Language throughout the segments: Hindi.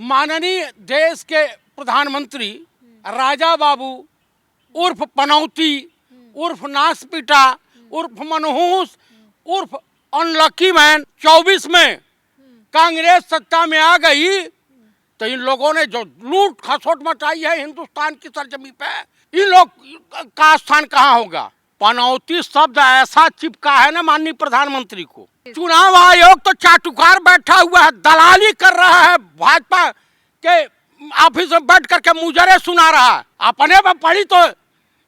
माननीय देश के प्रधानमंत्री राजा बाबू उर्फ पनौती उर्फ नासपीटा उर्फ मनहूस उर्फ अनलकी मैन 24 में कांग्रेस सत्ता में आ गई तो इन लोगों ने जो लूट खसोट मचाई है हिंदुस्तान की सरजमी पे, इन लोग का स्थान कहाँ होगा। पनौती शब्द ऐसा चिपका है ना माननीय प्रधानमंत्री को। चुनाव आयोग तो चाटुकार बैठा हुआ है, दलाली कर रहा है, भाजपा के ऑफिस में बैठ करके मुजरे सुना रहा है। अपने में पढ़ी तो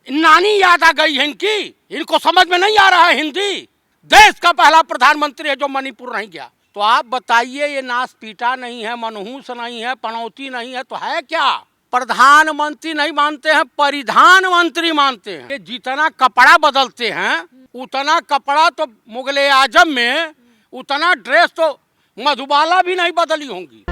नानी याद आ गई है इनकी, इनको समझ में नहीं आ रहा है हिंदी। देश का पहला प्रधानमंत्री है जो मणिपुर नहीं गया। तो आप बताइए, ये नासपीटा नहीं है, मनहूस नहीं है, पनौती नहीं है तो है क्या। प्रधानमंत्री नहीं मानते हैं, परिधान मंत्री मानते हैं। ये जितना कपड़ा बदलते हैं उतना कपड़ा तो मुगले आजम में, उतना ड्रेस तो मधुबाला भी नहीं बदली होंगी।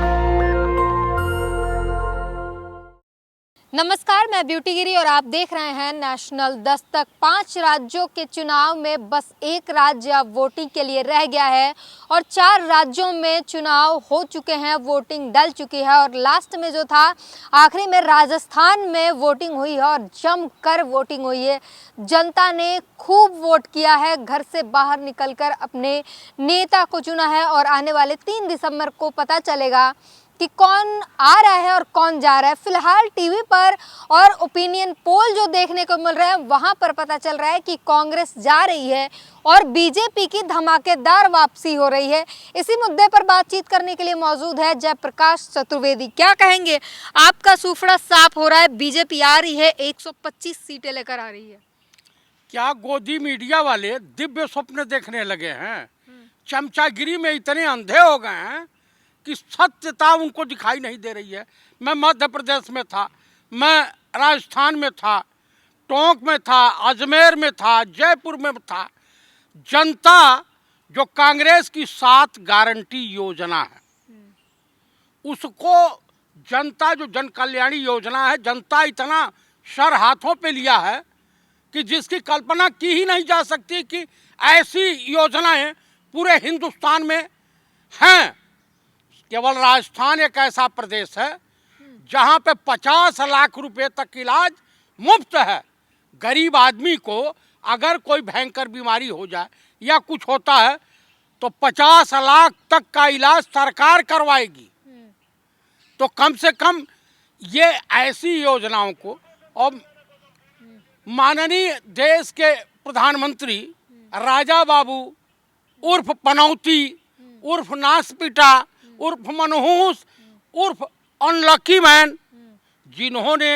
नमस्कार, मैं ब्यूटी गिरी और आप देख रहे हैं नेशनल दस्तक। 5 राज्यों के चुनाव में बस एक राज्य अब वोटिंग के लिए रह गया है और 4 राज्यों में चुनाव हो चुके हैं, वोटिंग डल चुकी है। और लास्ट में जो था, आखिरी में राजस्थान में वोटिंग हुई है और जमकर वोटिंग हुई है। जनता ने खूब वोट किया है, घर से बाहर निकलकर अपने नेता को चुना है और आने वाले 3 दिसंबर को पता चलेगा कि कौन आ रहा है और कौन जा रहा है। फिलहाल टीवी पर और ओपिनियन पोल जो देखने को मिल रहे हैं वहां पर पता चल रहा है कि कांग्रेस जा रही है और बीजेपी की धमाकेदार वापसी हो रही है। इसी मुद्दे पर बातचीत करने के लिए मौजूद है जयप्रकाश चतुर्वेदी। क्या कहेंगे, आपका सूफड़ा साफ हो रहा है, बीजेपी आ रही है, 125 सीटें लेकर आ रही है। क्या गोदी मीडिया वाले दिव्य स्वप्न देखने लगे हैं? चमचागिरी में इतने अंधे हो गए हैं कि सत्यता उनको दिखाई नहीं दे रही है। मैं मध्य प्रदेश में था, मैं राजस्थान में था, टोंक में था, अजमेर में था, जयपुर में था। जनता जो कांग्रेस की 7 गारंटी योजना है उसको, जनता जो जन कल्याणी योजना है, जनता इतना सर हाथों पे लिया है कि जिसकी कल्पना की ही नहीं जा सकती कि ऐसी योजनाएं पूरे हिंदुस्तान में हैं। केवल राजस्थान एक ऐसा प्रदेश है जहां पे 50 लाख रुपए तक इलाज मुफ्त है। गरीब आदमी को अगर कोई भयंकर बीमारी हो जाए या कुछ होता है तो 50 लाख तक का इलाज सरकार करवाएगी। तो कम से कम ये ऐसी योजनाओं को, और माननीय देश के प्रधानमंत्री राजा बाबू उर्फ पनौती उर्फ नासपीटा उर्फ मनहूस उर्फ अनलकी मैन, जिन्होंने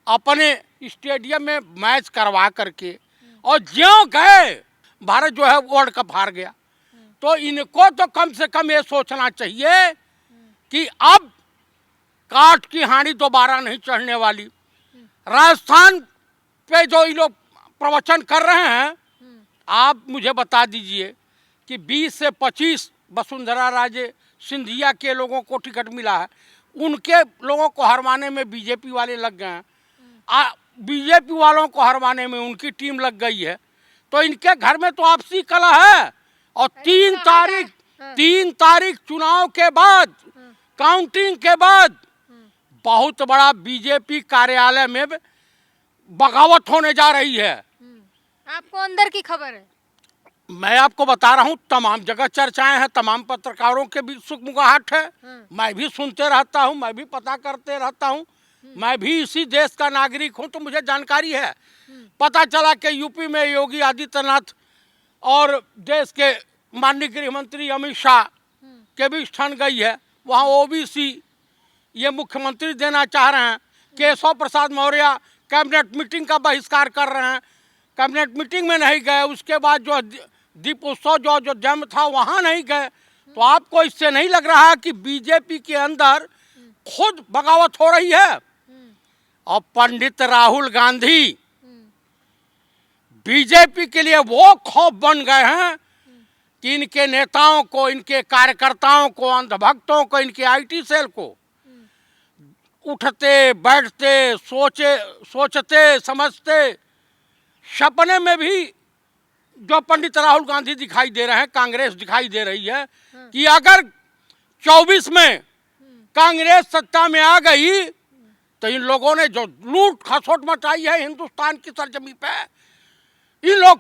अपने स्टेडियम में मैच करवा करके और ज्यों गए भारत जो है वर्ल्ड कप हार गया, तो इनको तो कम से कम ये सोचना चाहिए कि अब काठ की हांडी दोबारा नहीं चढ़ने वाली। राजस्थान पे जो ये लोग प्रवचन कर रहे हैं, आप मुझे बता दीजिए कि 20 से 25 वसुंधरा राजे सिंधिया के लोगों को टिकट मिला है, उनके लोगों को हरवाने में बीजेपी वाले लग गए हैं, बीजेपी वालों को हरवाने में उनकी टीम लग गई है। तो इनके घर में तो आपसी कलह है। और 3 तारीख चुनाव के बाद, काउंटिंग के बाद बहुत बड़ा बीजेपी कार्यालय में बगावत होने जा रही है। आपको अंदर की खबर है? मैं आपको बता रहा हूँ, तमाम जगह चर्चाएं हैं, तमाम पत्रकारों के भी सुगमुगाहट है। मैं भी सुनते रहता हूँ, मैं भी पता करते रहता हूँ, मैं भी इसी देश का नागरिक हूँ, तो मुझे जानकारी है। पता चला कि यूपी में योगी आदित्यनाथ और देश के माननीय गृह मंत्री अमित शाह के भी स्थान गई है। वहाँ ओबीसी ये मुख्यमंत्री देना चाह रहे हैं। केशव प्रसाद मौर्य कैबिनेट मीटिंग का बहिष्कार कर रहे हैं, कैबिनेट मीटिंग में नहीं गए। उसके बाद जो दीप उत्सव जो जन्म था वहाँ नहीं गए। तो आपको इससे नहीं लग रहा कि बीजेपी के अंदर खुद बगावत हो रही है? और पंडित राहुल गांधी बीजेपी के लिए वो खौफ बन गए हैं कि इनके नेताओं को, इनके कार्यकर्ताओं को, अंधभक्तों को, इनके आईटी सेल को उठते बैठते सोचते समझते सपने में भी जो पंडित राहुल गांधी दिखाई दे रहे हैं, कांग्रेस दिखाई दे रही है कि अगर 24 में कांग्रेस सत्ता में आ गई तो इन लोगों ने जो लूट खसोट मचाई है हिंदुस्तान की सरजमी पे, इन लोग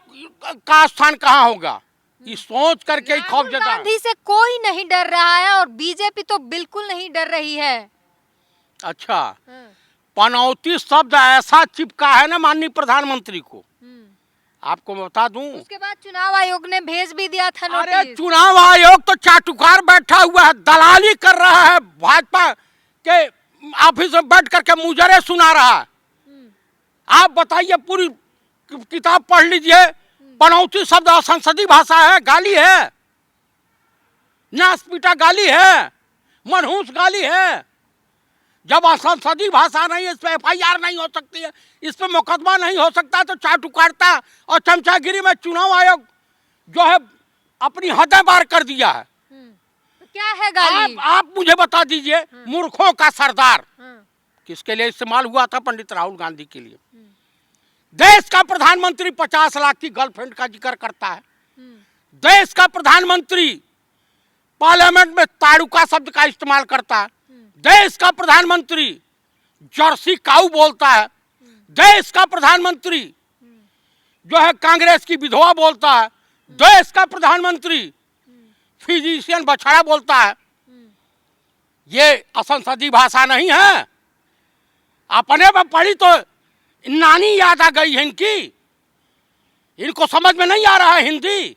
का स्थान कहाँ होगा, ये सोच करके ही खौफ राहुल जता। गांधी से कोई नहीं डर रहा है और बीजेपी तो बिल्कुल नहीं डर रही है। अच्छा, पनौती शब्द ऐसा चिपका है ना माननीय प्रधानमंत्री को, आपको मैं बता दूं। उसके बाद चुनाव आयोग ने भेज भी दिया था अरे नोटिस। चुनाव आयोग तो चाटुकार बैठा हुआ है, दलाली कर रहा है, भाजपा के ऑफिस में बैठ करके मुजरे सुना रहा है। आप बताइए, पूरी किताब पढ़ लीजिए, पनौती शब्द असंसदीय भाषा है, गाली है, नासपीटा गाली है, मनहूस गाली है। जब असंसदीय भाषा नहीं, इस पे FIR नहीं हो सकती है, इस पे मुकदमा नहीं हो सकता, तो चाटुकारिता और चमचागिरी में चुनाव आयोग जो है अपनी हदें पार कर दिया है। तो क्या है गाली? आप मुझे बता दीजिए, मूर्खों का सरदार किसके लिए इस्तेमाल हुआ था? पंडित राहुल गांधी के लिए। देश का प्रधानमंत्री 50 लाख की गर्लफ्रेंड का जिक्र करता है। देश का प्रधानमंत्री पार्लियामेंट में ताड़ुका शब्द का इस्तेमाल करता है। देश का प्रधानमंत्री जर्सी काऊ बोलता है। देश का प्रधानमंत्री जो है कांग्रेस की विधवा बोलता है। देश का प्रधानमंत्री फिजिशियन बछड़ा बोलता है। ये असंसदीय भाषा नहीं है। अपने में पढ़ी तो नानी याद आ गई है इनकी, इनको समझ में नहीं आ रहा है हिंदी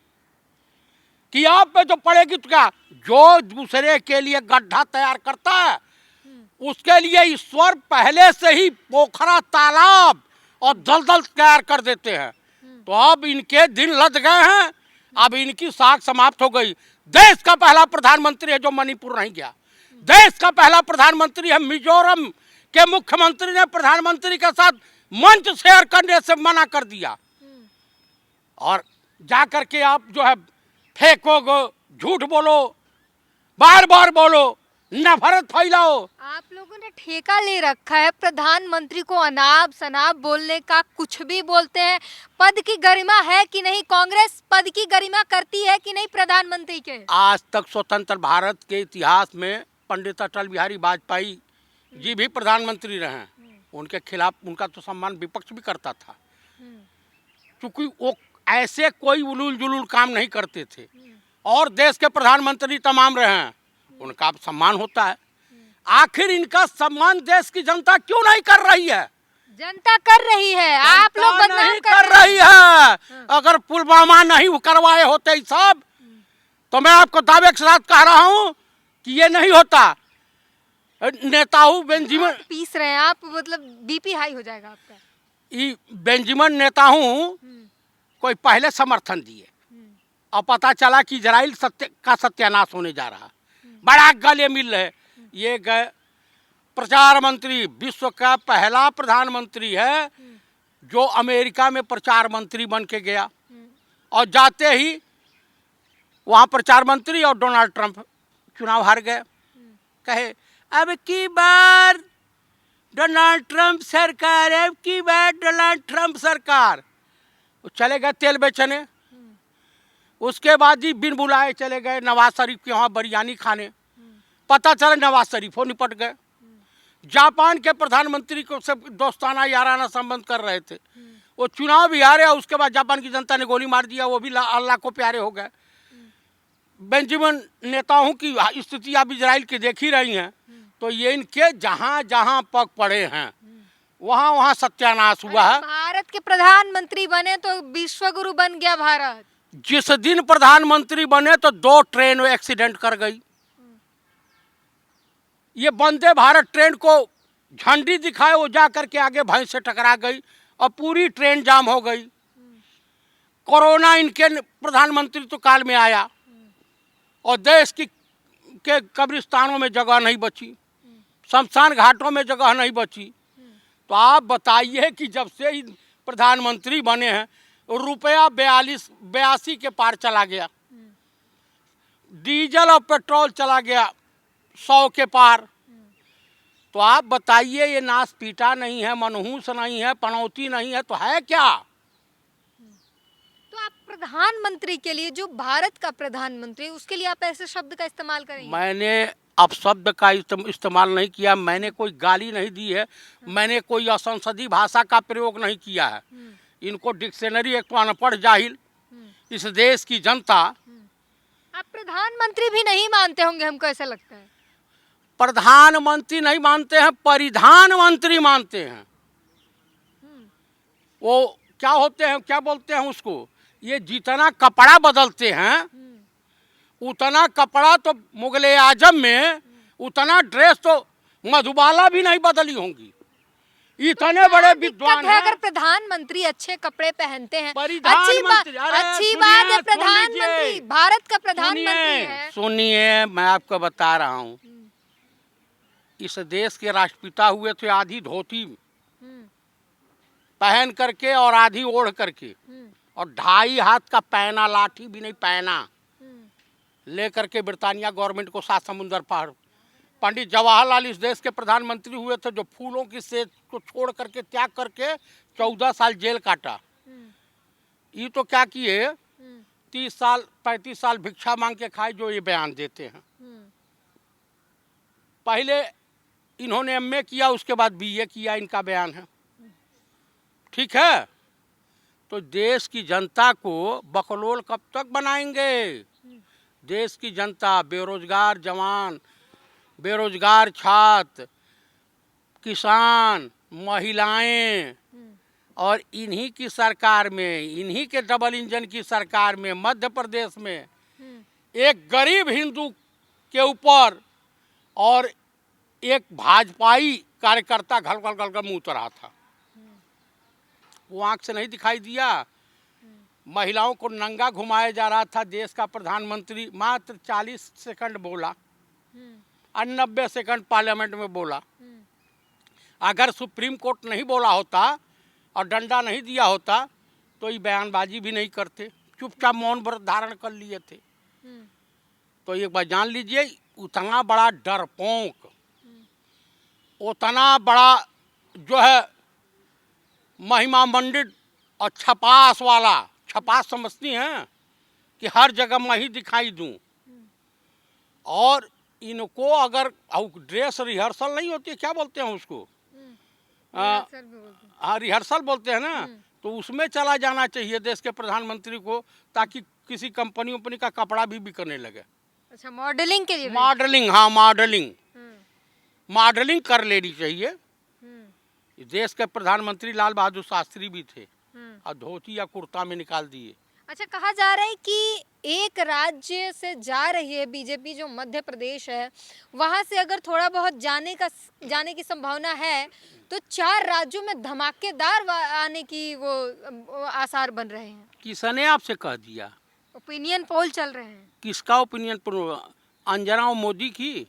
कि आप पे जो पढ़ेगी तो क्या, जो दूसरे के लिए गड्ढा तैयार करता है उसके लिए ईश्वर पहले से ही पोखरा, तालाब और दलदल तैयार कर देते हैं। तो अब इनके दिन लद गए हैं, अब इनकी साख समाप्त हो गई। देश का पहला प्रधानमंत्री है जो मणिपुर नहीं गया। देश का पहला प्रधानमंत्री है मिजोरम के मुख्यमंत्री ने प्रधानमंत्री के साथ मंच शेयर करने से मना कर दिया। और जाकर के आप जो है फेंकोगे, झूठ बोलो, बार बार बोलो, नफरत फैलाओ। आप लोगों ने ठेका ले रखा है प्रधानमंत्री को अनाप शनाप बोलने का, कुछ भी बोलते हैं। पद की गरिमा है कि नहीं? कांग्रेस पद की गरिमा करती है कि नहीं प्रधानमंत्री के? आज तक स्वतंत्र भारत के इतिहास में पंडित अटल बिहारी वाजपेयी जी भी प्रधानमंत्री रहे हैं, उनके खिलाफ उनका तो सम्मान विपक्ष भी करता था, क्योंकि वो ऐसे कोई उलूल जुलूल काम नहीं करते थे। और देश के प्रधानमंत्री तमाम रहे हैं, उनका सम्मान होता है। आखिर इनका सम्मान देश की जनता क्यों नहीं कर रही है? जनता कर रही है, आप लोग बदनाम नहीं कर रही है। अगर पुलवामा नहीं करवाए होते ही सब, तो मैं आपको दावे के साथ कह रहा हूं कि ये नहीं होता। नेताहू बेंजामिन पीस रहे हैं आप, मतलब बीपी हाई हो जाएगा आपका। ये बेंजामिन नेताहू कोई पहले समर्थन दिए और पता चला कि इजराइल का सत्यानाश होने जा रहा, बड़ा गले मिल रहे। ये गए प्रचार मंत्री, विश्व का पहला प्रधानमंत्री है जो अमेरिका में प्रचार मंत्री बन के गया, और जाते ही वहाँ प्रचार मंत्री और डोनाल्ड ट्रंप चुनाव हार गए। कहे अब की बार डोनाल्ड ट्रंप सरकार, अब की बार डोनाल्ड ट्रंप सरकार। वो चले गए तेल बेचने। उसके बाद ही बिन बुलाए चले गए नवाज शरीफ के वहाँ बिरयानी खाने। पता चला नवाज शरीफ हो निपट गए। जापान के प्रधानमंत्री को सब दोस्ताना याराना संबंध कर रहे थे, वो चुनाव भी हारे और उसके बाद जापान की जनता ने गोली मार दिया, वो भी अल्लाह को प्यारे हो गए। बेंजामिन नेताओं की स्थिति आप इजराइल की देख ही रही हैं, तो ये इनके जहाँ जहाँ पग पड़े हैं वहाँ वहाँ सत्यानाश हुआ है। भारत के प्रधानमंत्री बने तो विश्व गुरु बन गया भारत। जिस दिन प्रधानमंत्री बने तो 2 ट्रेन एक्सीडेंट कर गई। ये वंदे भारत ट्रेन को झंडी दिखाए, वो जा करके आगे भैंस से टकरा गई और पूरी ट्रेन जाम हो गई। कोरोना इनके प्रधानमंत्री तो काल में आया और देश के कब्रिस्तानों में जगह नहीं बची, शमशान घाटों में जगह नहीं बची। तो आप बताइए कि जब से ही प्रधानमंत्री बने हैं रुपया 82 के पार चला गया, डीजल और पेट्रोल चला गया 100 के पार। तो आप बताइए, ये नाश पीटा नहीं है, मनहूस नहीं है, पनौती नहीं है, तो है क्या? तो आप प्रधानमंत्री के लिए, जो भारत का प्रधानमंत्री, उसके लिए आप ऐसे शब्द का इस्तेमाल करेंगे? मैंने अपशब्द का इस्तेमाल नहीं किया, मैंने कोई गाली नहीं दी है, मैंने कोई असंसदीय भाषा का प्रयोग नहीं किया है। इनको डिक्शनरी, एक तो अनपढ़ जाहिल, इस देश की जनता। आप प्रधानमंत्री भी नहीं मानते होंगे, हमको ऐसा लगता है। प्रधानमंत्री नहीं मानते हैं, परिधान मंत्री मानते हैं। वो क्या होते हैं, क्या बोलते हैं उसको, ये जितना कपड़ा बदलते हैं उतना कपड़ा तो मुगले आजम में, उतना ड्रेस तो मधुबाला भी नहीं बदली होंगी। इतने बड़े विद्वान हैं। अगर प्रधानमंत्री अच्छे कपड़े पहनते हैं, अच्छी प्रधानमंत्री, बात है। प्रधानमंत्री भारत का प्रधानमंत्री है। सुनिए, मैं आपको बता रहा हूँ, इस देश के राष्ट्रपिता हुए थे आधी धोती पहन करके और आधी ओढ़ करके, और 2.5 हाथ का पैना, लाठी भी नहीं पहना, लेकर के ब्रिटानिया गवर्नमेंट को 7 समुंदर पार। पंडित जवाहरलाल इस देश के प्रधानमंत्री हुए थे, जो फूलों की सेज को छोड़ करके, त्याग करके 14 साल जेल काटा। ये तो क्या किए, 30 साल 35 साल भिक्षा मांग के खाए, जो ये बयान देते हैं। पहले इन्होंने एमए किया, उसके बाद बीए किया, इनका बयान है। ठीक है, तो देश की जनता को बकलोल कब तक बनाएंगे? देश की जनता, बेरोजगार जवान, बेरोजगार छात्र, किसान, महिलाएं, और इन्हीं की सरकार में, इन्हीं के डबल इंजन की सरकार में मध्य प्रदेश में एक गरीब हिंदू के ऊपर और एक भाजपाई कार्यकर्ता घल घल मुँह रहा था। वो आंख से नहीं दिखाई दिया। महिलाओं को नंगा घुमाया जा रहा था। देश का प्रधानमंत्री मात्र 40 सेकंड बोला और 90 सेकंड पार्लियामेंट में बोला। अगर सुप्रीम कोर्ट नहीं बोला होता और डंडा नहीं दिया होता तो ये बयानबाजी भी नहीं करते, चुपचाप मौन व्रत धारण कर लिए थे। तो एक बार जान लीजिए, उतना बड़ा डरपोक, उतना बड़ा जो है महिमा मंडित और छपास वाला, छपास समझती हैं कि हर जगह मैं ही दिखाई दूं। और इनको अगर ड्रेस रिहर्सल नहीं होती है, क्या बोलते हैं उसको, हाँ रिहर्सल बोलते हैं ना, तो उसमें चला जाना चाहिए देश के प्रधानमंत्री को, ताकि किसी कंपनी का कपड़ा भी बिकने लगे। अच्छा, मॉडलिंग के लिए, मॉडलिंग, हाँ मॉडलिंग, मॉडलिंग कर लेनी चाहिए। देश के प्रधानमंत्री लाल बहादुर शास्त्री भी थे, और धोती या कुर्ता में निकाल दिए। अच्छा, कहा जा रहा है कि एक राज्य से जा रही है बीजेपी, जो मध्य प्रदेश है, वहां से अगर थोड़ा बहुत जाने की संभावना है, तो 4 राज्यों में धमाकेदार आने की वो आसार बन रहे हैं। किसने आपसे कह दिया? ओपिनियन पोल चल रहे हैं। किसका ओपिनियन पोल? अंजना और मोदी की?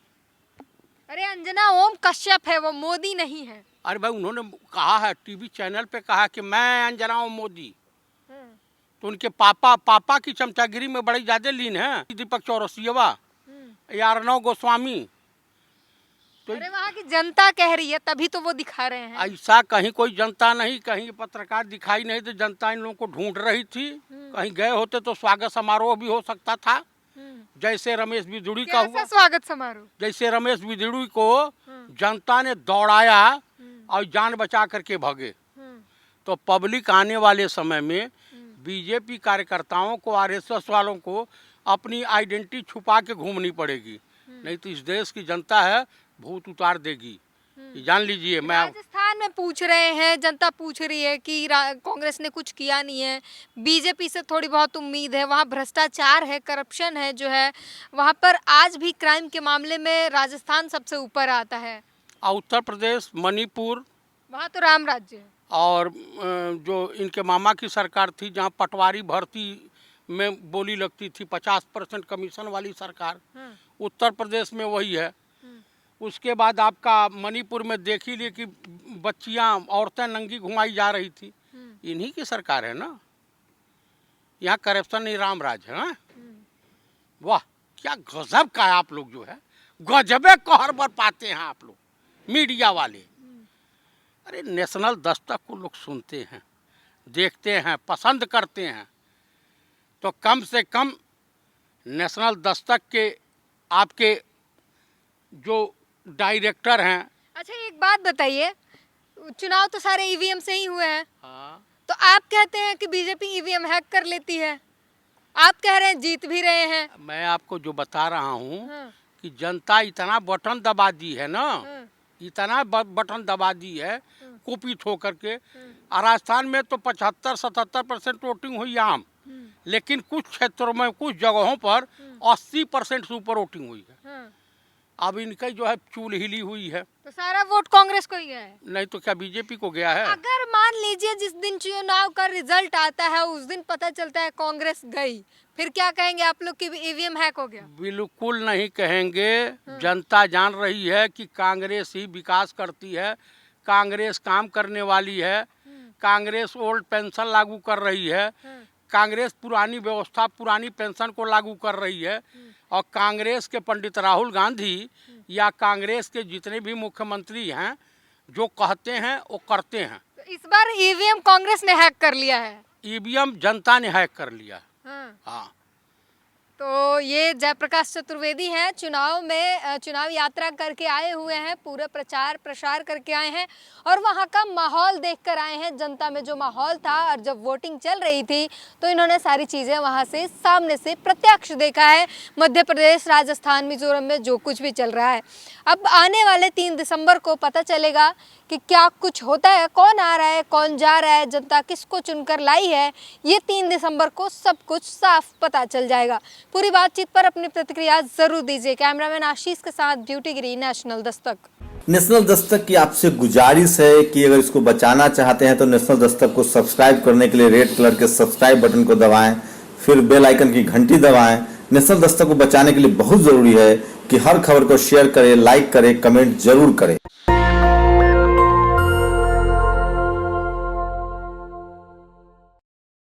अरे अंजना ओम कश्यप है, वो मोदी नहीं है। अरे भाई, उन्होंने कहा है, टीवी चैनल पे कहा कि मैं अंजना और मोदी, तो उनके पापा की चमचागिरी में बड़ी ज्यादा लीन है। दीपक चौरसिया या अर्णव गोस्वामी। तो अरे वहाँ की जनता कह रही है, तभी तो वो दिखा रहे हैं। ऐसा कहीं कोई जनता नहीं, कहीं पत्रकार दिखाई नहीं, तो जनता इन लोगों को ढूंढ रही थी। कहीं गए होते तो स्वागत समारोह भी हो सकता था, जैसे रमेश बिधुड़ी का हुआ स्वागत समारोह। जैसे रमेश बिधुड़ी को जनता ने दौड़ाया और जान बचा करके भागे। तो पब्लिक आने वाले समय में बीजेपी कार्यकर्ताओं को, आरएसएस वालों को अपनी आइडेंटिटी छुपा के घूमनी पड़ेगी, नहीं तो इस देश की जनता है भूत उतार देगी। जान लीजिए। मैं राजस्थान में पूछ रहे हैं, जनता पूछ रही है कि कांग्रेस ने कुछ किया नहीं है, बीजेपी से थोड़ी बहुत उम्मीद है, वहाँ भ्रष्टाचार है, करप्शन है, जो है वहाँ पर आज भी क्राइम के मामले में राजस्थान सबसे ऊपर आता है। उत्तर प्रदेश, मणिपुर, वहाँ तो राम राज्य है। और जो इनके मामा की सरकार थी, जहाँ पटवारी भर्ती में बोली लगती थी, 50% कमीशन वाली सरकार, उत्तर प्रदेश में वही है। उसके बाद आपका मणिपुर में देख ही लिए कि बच्चियां, औरतें नंगी घुमाई जा रही थी, इन्हीं की सरकार है ना। यहाँ करप्शन नहीं, राम राज है। वाह, क्या गजब का है आप लोग, जो है गजबे कहर पर पाते हैं आप लोग मीडिया वाले। अरे नेशनल दस्तक को लोग सुनते हैं, देखते हैं, पसंद करते हैं, तो कम से कम नेशनल दस्तक के आपके जो डायरेक्टर हैं। अच्छा एक बात बताइए, चुनाव तो सारे ईवीएम से ही हुए हैं, हाँ, तो आप कहते हैं कि बीजेपी ईवीएम हैक कर लेती है, आप कह रहे हैं जीत भी रहे हैं। मैं आपको जो बता रहा हूँ हाँ, कि जनता इतना बटन दबा दी है ना, हाँ, इतना बटन दबा दी है कुपित होकर के। राजस्थान में तो 75-77% वोटिंग हुई आम, लेकिन कुछ क्षेत्रों में कुछ जगहों पर 80% से ऊपर वोटिंग हुई है। हाँ। अब इनकी जो है चूल हिली हुई है। तो सारा वोट कांग्रेस को ही गया है। नहीं तो क्या बीजेपी को गया है? अगर मान लीजिए जिस दिन चुनाव का रिजल्ट आता है उस दिन पता चलता है कांग्रेस गई, फिर क्या कहेंगे आप लोग कि ईवीएम हैक हो गया? बिल्कुल नहीं कहेंगे। जनता जान रही है कि कांग्रेस ही विकास करती है, कांग्रेस काम करने वाली है, कांग्रेस ओल्ड पेंशन लागू कर रही है, कांग्रेस पुरानी व्यवस्था पुरानी पेंशन को लागू कर रही है, और कांग्रेस के पंडित राहुल गांधी या कांग्रेस के जितने भी मुख्यमंत्री हैं जो कहते हैं वो करते हैं। तो इस बार ईवीएम कांग्रेस ने हैक कर लिया है। ईवीएम जनता ने हैक कर लिया। हाँ। हाँ, तो ये जयप्रकाश चतुर्वेदी हैं, चुनाव में चुनाव यात्रा करके आए हुए हैं, पूरा प्रचार प्रसार करके आए हैं और वहाँ का माहौल देखकर आए हैं। जनता में जो माहौल था और जब वोटिंग चल रही थी तो इन्होंने सारी चीज़ें वहाँ से सामने से प्रत्यक्ष देखा है। मध्य प्रदेश, राजस्थान, मिजोरम में जो कुछ भी चल रहा है, अब आने वाले 3 दिसंबर को पता चलेगा कि क्या कुछ होता है, कौन आ रहा है, कौन जा रहा है, जनता किसको चुनकर लाई है। ये 3 दिसंबर को सब कुछ साफ पता चल जाएगा। पूरी बातचीत पर अपनी प्रतिक्रिया जरूर दीजिए। कैमरामैन आशीष के साथ ब्यूटी गिरी, नेशनल दस्तक। नेशनल दस्तक की आपसे गुजारिश है कि अगर इसको बचाना चाहते हैं तो नेशनल दस्तक को सब्सक्राइब करने के लिए रेड कलर के सब्सक्राइब बटन को दबाएं, फिर बेल आइकन की घंटी दबाएं। नेशनल दस्तक को बचाने के लिए बहुत जरूरी है कि हर खबर को शेयर करें, लाइक करें, कमेंट जरूर करें।